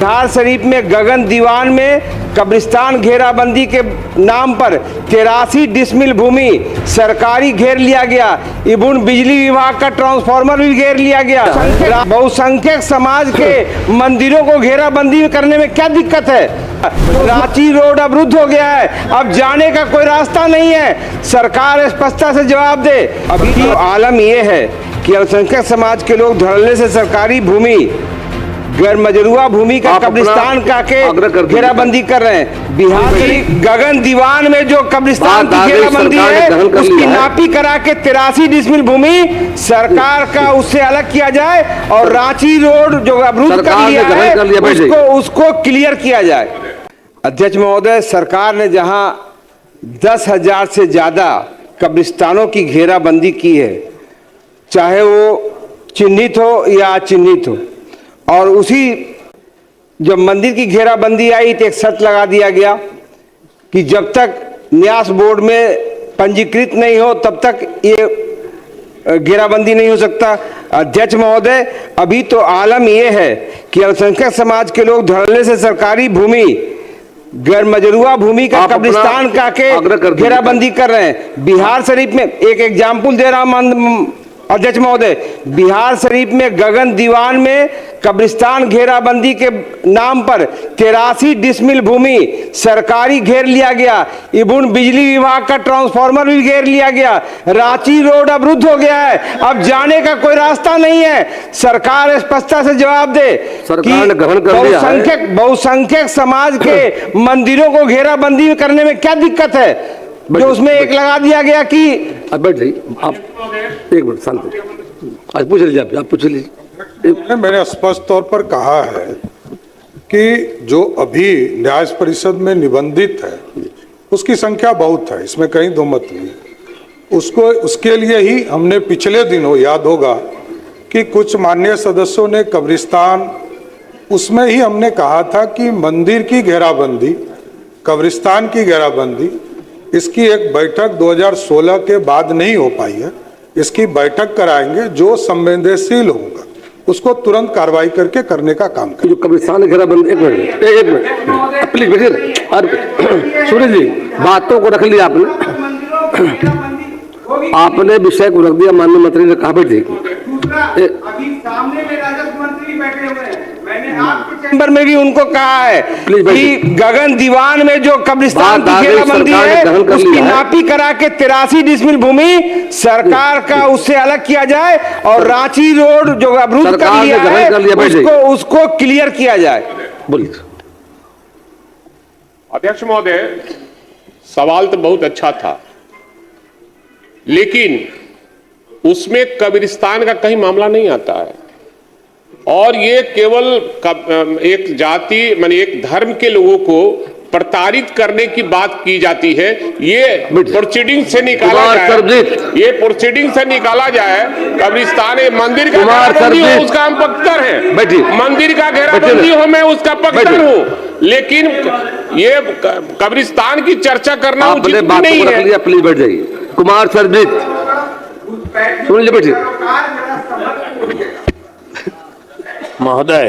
बिहार शरीफ में गगन दीवान में कब्रिस्तान घेराबंदी के नाम पर 83 डिसमिल भूमि सरकारी घेर लिया गया। इबुन बिजली विभाग का ट्रांसफार्मर भी घेर लिया गया। बहुसंख्यक समाज के मंदिरों को घेराबंदी करने में क्या दिक्कत है? रांची रोड अवरुद्ध हो गया है, अब जाने का कोई रास्ता नहीं है। सरकार स्पष्टता से जवाब दे। अभी आलम यह है कि अल्पसंख्यक समाज के लोग धड़ल्ले से सरकारी भूमि गैर मजरूआ भूमि का कब्रिस्तान का के घेराबंदी कर रहे हैं। बिहार के गगन दीवान में जो कब्रिस्तान की घेराबंदी है उसकी नापी करा के 83 डिसमिल भूमि सरकार का उससे अलग किया जाए और रांची रोड जो अवरुद्ध कर लिया है उसको क्लियर किया जाए। अध्यक्ष महोदय, सरकार ने जहां 10,000 से ज्यादा कब्रिस्तानों की घेराबंदी की है, चाहे वो चिन्हित हो या अचिन्हित हो, और उसी जब मंदिर की घेराबंदी आई तो एक शर्त लगा दिया गया कि जब तक न्यास बोर्ड में पंजीकृत नहीं हो तब तक ये घेराबंदी नहीं हो सकता। अध्यक्ष महोदय, अभी तो आलम यह है कि अल्पसंख्यक समाज के लोग धड़ल्ले से सरकारी भूमि गैर मजरूआ भूमि का कब्रिस्तान का के घेराबंदी कर रहे हैं। बिहार शरीफ में एक एग्जाम्पल दे रहा हूं अध्यक्ष महोदय, बिहार शरीफ में गगन दीवान में कब्रिस्तान घेराबंदी के नाम पर 83 डिसमिल भूमि सरकारी घेर लिया गया। इबुन बिजली विभाग का ट्रांसफार्मर भी घेर लिया गया। रांची रोड अवरुद्ध हो गया है, अब जाने का कोई रास्ता नहीं है। सरकार स्पष्टता से जवाब दे कि बहुसंख्यक समाज के मंदिरों को घेराबंदी करने में क्या दिक्कत है, जो उसमें एक लगा दिया गया कि बैठ जाइए आप एक मिनट शांति। आज पूछ लीजिए, आप पूछ लीजिए। मैंने स्पष्ट तौर पर कहा है कि जो अभी न्याय परिषद में निबंधित है उसकी संख्या बहुत है, इसमें कहीं दो मत नहीं। उसके लिए ही हमने पिछले दिनों, याद होगा कि कुछ माननीय सदस्यों ने कब्रिस्तान, उसमें ही हमने कहा था कि मंदिर की घेराबंदी, कब्रिस्तान की घेराबंदी, इसकी एक बैठक 2016 के बाद नहीं हो पाई है। इसकी बैठक कराएंगे, जो संवेदनशील होगा उसको तुरंत कार्रवाई करके करने का काम करें। जो कब्रिस्तान घेराबंदी, एक मिनट प्लीज बैठिए। सूर्य जी, बातों को रख लिया आपने विषय को रख दिया। माननीय मंत्री ने कहा बैठिए। अभी सामने में राजस्व मंत्री बैठे हुए हैं, मैंने आपके चैम्बर में भी उनको कहा है कि गगन दीवान में जो कब्रिस्तान की घेराबंदी है उसकी नापी करा के 83 डिसमिल भूमि सरकार का उससे अलग किया जाए और रांची रोड जो अवरुद्ध कर लिया है उसको क्लियर किया जाए। बोलिए अध्यक्ष महोदय, सवाल तो बहुत अच्छा था, लेकिन उसमें कब्रिस्तान का कहीं मामला नहीं आता है और ये केवल एक जाति माने एक धर्म के लोगों को प्रताड़ित करने की बात की जाती है। ये प्रोसीडिंग से निकाला जाए, ये प्रोसीडिंग से निकाला जाए। कब्रिस्तान मंदिर का घेराबंदी हो उसका हम पक्षधर हैं, मंदिर का घेराबंदी हो मैं उसका पक्षधर हूँ, लेकिन ये कब्रिस्तान की चर्चा करना उचित नहीं है। प्लीज बैठ जाइए। कुमार सरजीत सुन लीजिए, बैठिए। महोदय,